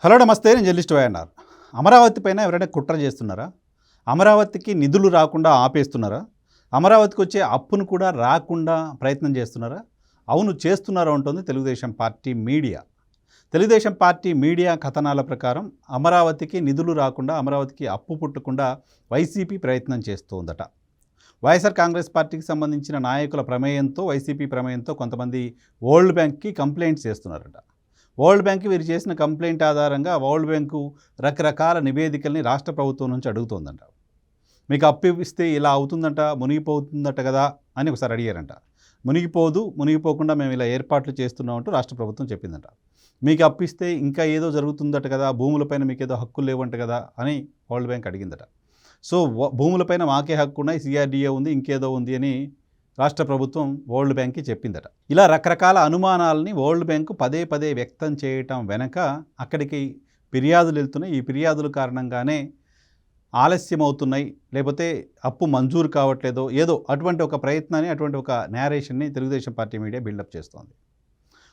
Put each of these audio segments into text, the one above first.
Hello నమస్తే, నేను journalist YNR. Amaravati పైన ఎవరైనా కుట్ర చేస్తున్నారా? అమరావతికి నిధులు రాకుండా ఆపేస్తున్నారా? అమరావతికి వచ్చే అప్పును కూడా రాకుండా ప్రయత్నం చేస్తున్నారా? అవును, చేస్తున్నారా ఉంటుంది Telugu Desam party media. Telugu Desam party media కథనాల ప్రకారం అమరావతికి నిధులు రాకుండా, అమరావతికి అప్పు పుట్టకుండా వైసీపీ ప్రయత్నం చేస్తోందట. వైఎస్ఆర్ కాంగ్రెస్ పార్టీకి సంబంధించిన నాయకుల ప్రమేయంతో, వైసీపీ ప్రమేయంతో కొంతమంది వరల్డ్ బ్యాంక్కి కంప్లైంట్స్ చేస్తున్నారట. వరల్డ్ బ్యాంక్ వీరు చేసిన కంప్లైంట్ ఆధారంగా వరల్డ్ బ్యాంకు రకరకాల నివేదికల్ని రాష్ట్ర ప్రభుత్వం నుంచి అడుగుతోందంట. మీకు అప్పు ఇస్తే ఇలా అవుతుందంట, మునిగిపోతుందట కదా అని ఒకసారి అడిగారంట. మునిగిపోకుండా మేము ఇలా ఏర్పాట్లు చేస్తున్నామంటూ రాష్ట్ర ప్రభుత్వం చెప్పిందంట. మీకు అప్పు ఇస్తే ఇంకా ఏదో జరుగుతుందట కదా, భూములపైన మీకు ఏదో హక్కులు లేవంట కదా అని వరల్డ్ బ్యాంక్ అడిగిందట. సో భూములపైన మాకే హక్కు ఉన్నాయి, సిఆర్డీఏ ఉంది, ఇంకేదో ఉంది అని రాష్ట్ర ప్రభుత్వం వరల్డ్ బ్యాంక్కి చెప్పిందట. ఇలా రకరకాల అనుమానాలని వరల్డ్ బ్యాంకు పదే పదే వ్యక్తం చేయటం వెనక అక్కడికి ఫిర్యాదులు వెళ్తున్నాయి. ఈ ఫిర్యాదుల కారణంగానే ఆలస్యం అవుతున్నాయి, లేకపోతే అప్పు మంజూరు కావట్లేదో ఏదో అటువంటి ఒక ప్రయత్నాన్ని, అటువంటి ఒక నేరేషన్ని తెలుగుదేశం పార్టీ మీడియా బిల్డప్ చేస్తోంది.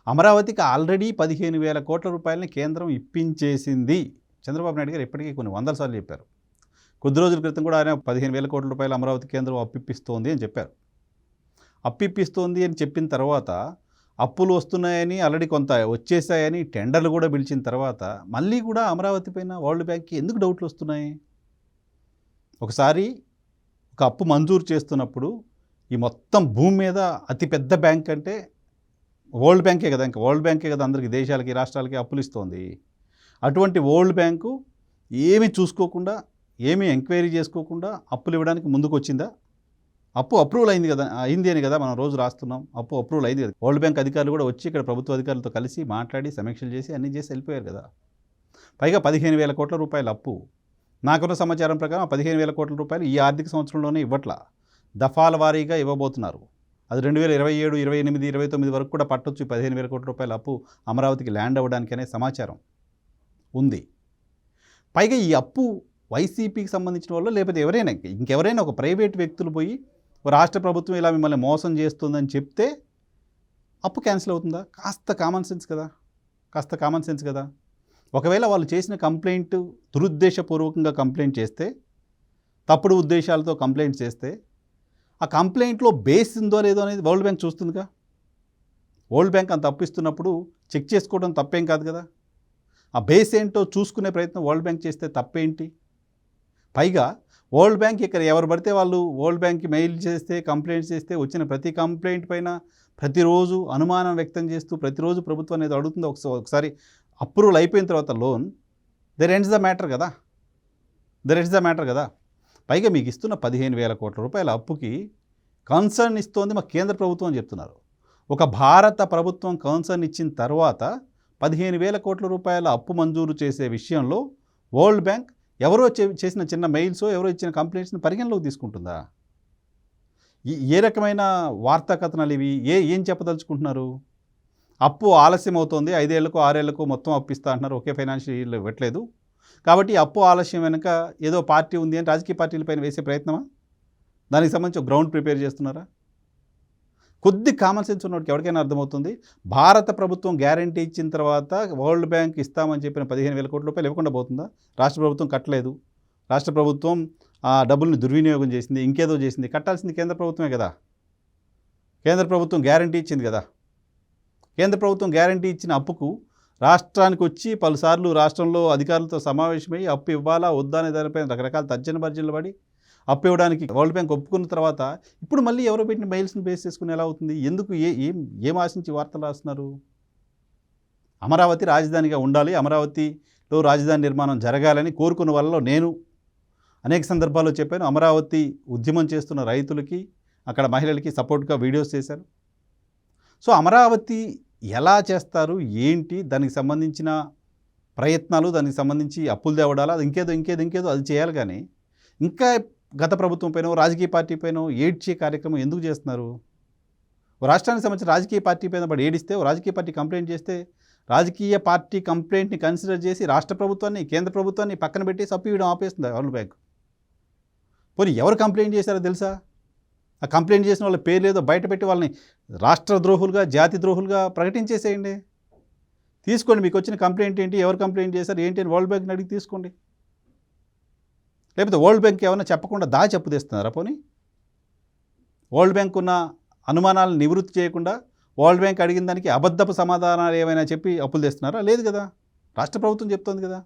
అమరావతికి ఆల్రెడీ 15,000 కోట్ల రూపాయలని కేంద్రం ఇప్పించేసింది. చంద్రబాబు నాయుడు గారు ఇప్పటికీ కొన్ని వందల సార్లు చెప్పారు. కొద్ది రోజుల క్రితం కూడా ఆయన 15,000 కోట్ల రూపాయలు అమరావతి కేంద్రం అప్పిస్తోంది అని చెప్పారు. అప్పిస్తోంది అని చెప్పిన తర్వాత అప్పులు వస్తున్నాయని, ఆల్రెడీ కొంత వచ్చేసాయని టెండర్లు కూడా పిలిచిన తర్వాత మళ్ళీ కూడా అమరావతి పైన వరల్డ్ బ్యాంక్కి ఎందుకు డౌట్లు వస్తున్నాయి? ఒకసారి ఒక అప్పు మంజూరు చేస్తున్నప్పుడు ఈ మొత్తం భూమి మీద అతిపెద్ద బ్యాంక్ అంటే వరల్డ్ బ్యాంకే కదా, ఇంకా వరల్డ్ బ్యాంకే కదా అందరికీ, దేశాలకి రాష్ట్రాలకి అప్పులు ఇస్తోంది. అటువంటి వరల్డ్ బ్యాంకు ఏమీ చూసుకోకుండా, ఏమీ ఎంక్వైరీ చేసుకోకుండా అప్పులు ఇవ్వడానికి ముందుకు వచ్చిందా? అప్పు అప్రూవల్ అయింది అని కదా మనం రోజు రాస్తున్నాం. అప్పు అప్రూవల్ అయింది కదా. వరల్డ్ బ్యాంక్ అధికారులు కూడా వచ్చి ఇక్కడ ప్రభుత్వ అధికారులతో కలిసి మాట్లాడి సమీక్షలు చేసి అన్నీ చేసి వెళ్ళిపోయారు కదా. పైగా 15,000 కోట్ల రూపాయల అప్పు. నాకున్న సమాచారం ప్రకారం 15,000 కోట్ల రూపాయలు ఈ ఆర్థిక సంవత్సరంలోనే ఇవ్వట్లా, దఫాల వారీగా ఇవ్వబోతున్నారు. అది 2027, 28, 29 వరకు కూడా పట్టొచ్చు. 15,000 కోట్ల రూపాయల అప్పు అమరావతికి ల్యాండ్ అవ్వడానికి అనే సమాచారం ఉంది. పైగా ఈ అప్పు వైసీపీకి సంబంధించిన వాళ్ళు, లేకపోతే ఎవరైనా ఇంకెవరైనా ఒక ప్రైవేట్ వ్యక్తులు పోయి రాష్ట్ర ప్రభుత్వం ఇలా మిమ్మల్ని మోసం చేస్తుందని చెప్తే అప్పు క్యాన్సిల్ అవుతుందా? కాస్త కామన్ సెన్స్ కదా. ఒకవేళ వాళ్ళు చేసిన కంప్లైంట్ దురుద్దేశపూర్వకంగా కంప్లైంట్ చేస్తే, తప్పుడు ఉద్దేశాలతో కంప్లైంట్ చేస్తే, ఆ కంప్లైంట్లో బేస్ ఉందో లేదో అనేది వరల్డ్ బ్యాంక్ చూస్తుందిగా. వరల్డ్ బ్యాంక్ అంత అప్పిస్తున్నప్పుడు చెక్ చేసుకోవడం తప్పేం కాదు కదా. ఆ బేస్ ఏంటో చూసుకునే ప్రయత్నం వరల్డ్ బ్యాంక్ చేస్తే తప్పేంటి? పైగా వరల్డ్ బ్యాంక్ ఇక్కడ ఎవరు పడితే వాళ్ళు వరల్డ్ బ్యాంక్కి మెయిల్ చేస్తే, కంప్లైంట్స్ చేస్తే, వచ్చిన ప్రతి కంప్లైంట్ పైన ప్రతిరోజు అనుమానం వ్యక్తం చేస్తూ ప్రతిరోజు ప్రభుత్వం అనేది అడుగుతుంది. ఒకసారి అప్రూవల్ అయిపోయిన తర్వాత loan there ends the matter కదా. పైగా మీకు ఇస్తున్న 15,000 కోట్ల రూపాయల అప్పుకి కన్సర్న్ ఇస్తోంది మా కేంద్ర ప్రభుత్వం అని చెప్తున్నారు. ఒక భారత ప్రభుత్వం కన్సర్న్ ఇచ్చిన తర్వాత 15,000 కోట్ల రూపాయల అప్పు మంజూరు చేసే విషయంలో వరల్డ్ బ్యాంక్ ఎవరో చేసిన చిన్న మెయిల్సో, ఎవరో ఇచ్చిన కంప్లైంట్స్ని పరిగణలోకి తీసుకుంటుందా? ఏ రకమైన వార్తా కథనాలు ఇవి? ఏం చెప్పదలుచుకుంటున్నారు? అప్పు ఆలస్యం అవుతోంది, 5 ఏళ్లకో 6 ఏళ్లకో మొత్తం అప్పిస్తా అంటున్నారు, ఒకే ఫైనాన్షియల్ ఇవ్వట్లేదు కాబట్టి అప్పు ఆలస్యం వెనుక ఏదో పార్టీ ఉంది అని రాజకీయ పార్టీలపైన వేసే ప్రయత్నమా? దానికి సంబంధించి ఒక గ్రౌండ్ ప్రిపేర్ చేస్తున్నారా? కొద్ది కామన్ సెన్స్ ఉన్నవాడికి ఎవరికైనా అర్థమవుతుంది. భారత ప్రభుత్వం గ్యారంటీ ఇచ్చిన తర్వాత వరల్డ్ బ్యాంక్ ఇస్తామని చెప్పిన 15,000 కోట్ల రూపాయలు ఇవ్వకుండా పోతుందా? రాష్ట్ర ప్రభుత్వం కట్టలేదు, రాష్ట్ర ప్రభుత్వం ఆ డబ్బుల్ని దుర్వినియోగం చేసింది, ఇంకేదో చేసింది. కట్టాల్సింది కేంద్ర ప్రభుత్వమే కదా. కేంద్ర ప్రభుత్వం గ్యారంటీ ఇచ్చింది కదా. కేంద్ర ప్రభుత్వం గ్యారంటీ ఇచ్చిన అప్పుకు రాష్ట్రానికి వచ్చి పలుసార్లు రాష్ట్రంలో అధికారులతో సమావేశమై అప్పు ఇవ్వాలా వద్దా అనే దానిపైన రకరకాల తర్జన భర్జనలు పడి అప్పు ఇవ్వడానికి వరల్డ్ బ్యాంక్ ఒప్పుకున్న తర్వాత ఇప్పుడు మళ్ళీ ఎవరో పెట్టిన మెయిల్స్ని బేస్ చేసుకుని ఎలా అవుతుంది? ఎందుకు ఏం ఆశించి వార్తలు రాస్తున్నారు? అమరావతి రాజధానిగా ఉండాలి, అమరావతిలో రాజధాని నిర్మాణం జరగాలని కోరుకున్న వాళ్ళలో నేను అనేక సందర్భాల్లో చెప్పాను. అమరావతి ఉద్యమం చేస్తున్న రైతులకి, అక్కడ మహిళలకి సపోర్ట్గా వీడియోస్ చేశాను. సో అమరావతి ఎలా చేస్తారు, ఏంటి, దానికి సంబంధించిన ప్రయత్నాలు, దానికి సంబంధించి అప్పులు తేవడాలా, అది ఇంకేదో అది చేయాలి. కానీ ఇంకా గత ప్రభుత్వం పైన, రాజకీయ పార్టీ పైన ఏడ్చే కార్యక్రమం ఎందుకు చేస్తున్నారు? రాష్ట్రానికి సంబంధించిన రాజకీయ పార్టీ పైన పడి ఏడిస్తే, రాజకీయ పార్టీ కంప్లైంట్ చేస్తే, రాజకీయ పార్టీ కంప్లైంట్ని కన్సిడర్ చేసి రాష్ట్ర ప్రభుత్వాన్ని, కేంద్ర ప్రభుత్వాన్ని పక్కన పెట్టి అప్పు ఇవ్వడం ఆపేస్తుంది వరల్డ్ బ్యాంక్. పోనీ ఎవరు కంప్లైంట్ చేశారో తెలుసా? ఆ కంప్లైంట్ చేసిన వాళ్ళ పేరు లేదో బయటపెట్టి వాళ్ళని రాష్ట్ర ద్రోహులుగా, జాతి ద్రోహులుగా ప్రకటించేసేయండి. తీసుకోండి, మీకు వచ్చిన కంప్లైంట్ ఏంటి, ఎవరు కంప్లైంట్ చేశారు ఏంటి అని వరల్డ్ బ్యాంక్ని అడిగి తీసుకోండి. లేకపోతే వరల్డ్ బ్యాంక్ ఏమైనా చెప్పకుండా చెప్పు తెస్తున్నారా? పోనీ వరల్డ్ బ్యాంక్ ఉన్న అనుమానాలను నివృత్తి చేయకుండా వరల్డ్ బ్యాంక్ అడిగిన దానికి అబద్ధపు సమాధానాలు ఏమైనా చెప్పి అప్పులు తెస్తున్నారా? లేదు కదా, రాష్ట్ర ప్రభుత్వం చెప్తోంది కదా.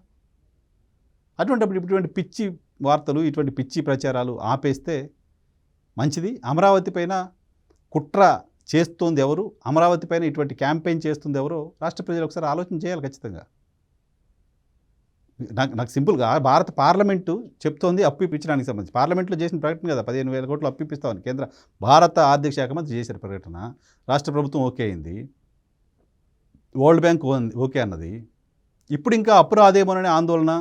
అటువంటిప్పుడు ఇటువంటి పిచ్చి వార్తలు, ఇటువంటి పిచ్చి ప్రచారాలు ఆపేస్తే మంచిది. అమరావతి పైన కుట్ర చేస్తుంది ఎవరు, అమరావతి పైన ఇటువంటి క్యాంపెయిన్ చేస్తుంది ఎవరో రాష్ట్ర ప్రజలు ఒకసారి ఆలోచన చేయాలి ఖచ్చితంగా. నాకు సింపుల్గా భారత పార్లమెంటు చెప్తోంది అప్పు ఇప్పించడానికి సంబంధించి. పార్లమెంట్లో చేసిన ప్రకటన కదా, 15,000 కోట్లు అప్పు ఇప్పిస్తామని కేంద్ర భారత ఆర్థిక శాఖ మంత్రి చేసిన ప్రకటన. రాష్ట్ర ప్రభుత్వం ఓకే అయింది, వరల్డ్ బ్యాంక్ ఓకే అన్నది. ఇప్పుడు ఇంకా అప్పు రాదేమోననే ఆందోళన,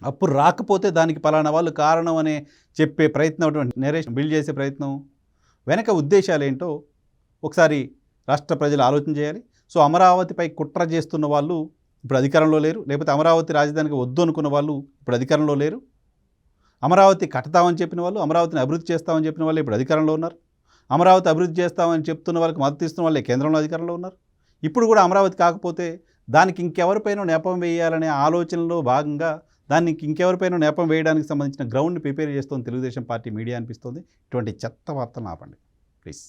అప్పు రాకపోతే దానికి పలానా వాళ్ళు కారణం అనే చెప్పే ప్రయత్నం, అటువంటి నెరేషన్ బిల్డ్ చేసే ప్రయత్నం, వెనక ఉద్దేశాలు ఏంటో ఒకసారి రాష్ట్ర ప్రజలు ఆలోచన చేయాలి. సో అమరావతిపై కుట్ర చేస్తున్న వాళ్ళు ఇప్పుడు అధికారంలో లేరు, లేకపోతే అమరావతి రాజధానికి వద్దు అనుకున్న వాళ్ళు ఇప్పుడు అధికారంలో లేరు. అమరావతి కడతామని చెప్పిన వాళ్ళు, అమరావతిని అభివృద్ధి చేస్తామని చెప్పిన వాళ్ళు ఇప్పుడు అధికారంలో ఉన్నారు. అమరావతి అభివృద్ధి చేస్తామని చెప్తున్న వాళ్ళకి మద్దతు ఇస్తున్న వాళ్ళే కేంద్రంలో అధికారంలో ఉన్నారు. ఇప్పుడు కూడా అమరావతి కాకపోతే దానికి ఇంకెవరిపైన నెపం వేయాలనే ఆలోచనలో భాగంగా దానికి ఇంకెవరిపైన నెపం వేయడానికి సంబంధించిన గ్రౌండ్ని ప్రిపేర్ చేస్తోంది తెలుగుదేశం పార్టీ మీడియా అనిపిస్తుంది. ఇటువంటి చెత్త వార్తలను ఆపండి ప్లీజ్.